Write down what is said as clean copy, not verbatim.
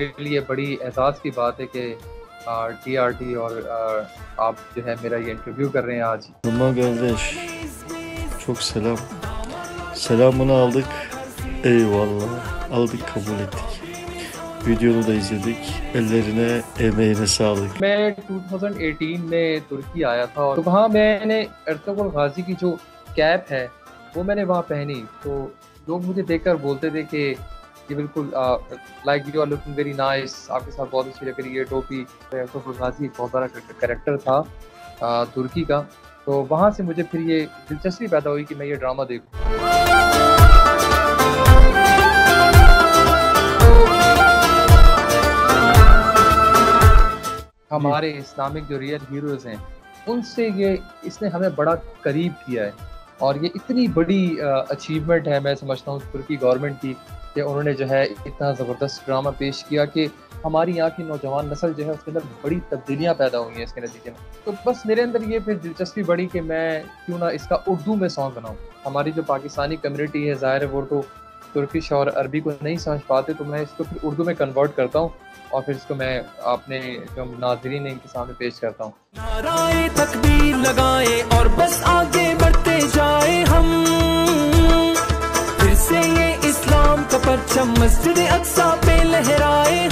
मेरे लिए बड़ी एहसास की बात है कि TRT और आप जो है मेरा ये इंटरव्यू कर रहे हैं आज। Numan kardeş, çok selam. Selamını aldık. Eyvallah. Aldık, kabul ettik. Videonu da izledik. Ellerine, emeğine sağlık. मैं 2018 में तुर्की आया था और वहाँ मैंने एर्तुगरुल गाजी की जो कैप है वो मैंने वहाँ पहनी, तो लोग मुझे देखकर बोलते थे कि ये बिल्कुल like you are looking very nice, आपके साथ बहुत अच्छी लग रही है टोपी। एर्तुगरुल गाजी एक बहुत बड़ा कैरेक्टर था तुर्की का, तो वहाँ से मुझे फिर ये दिलचस्पी पैदा हुई कि मैं ये ड्रामा देखूँ। हमारे इस्लामिक जो रियल हीरोज़ हैं उनसे ये इसने हमें बड़ा करीब किया है, और ये इतनी बड़ी अचीवमेंट है मैं समझता हूँ तुर्की गवर्नमेंट की कि उन्होंने जो है इतना ज़बरदस्त ड्रामा पेश किया कि हमारी यहाँ की नौजवान नस्ल जो है उसके अंदर बड़ी तब्दीलियाँ पैदा हुई हैं इसके नतीजे में। तो बस मेरे अंदर ये फिर दिलचस्पी बढ़ी कि मैं क्यों ना इसका उर्दू में सॉन्ग बनाऊँ। हमारी जो पाकिस्तानी कम्युनिटी है ज़ाहिर है वो तो तुर्किश और अरबी को नहीं समझ पाते, तो मैं इसको फिर उर्दू में कन्वर्ट करता हूँ और फिर इसको मैं अपने जो नाज़रीन इनके सामने पेश करता हूँ। नाराए तकबीर लगाए और बस आगे बढ़ते जाए हम, फिर से ये इस्लाम का परचम मस्जिद अक्सा पे लहराए।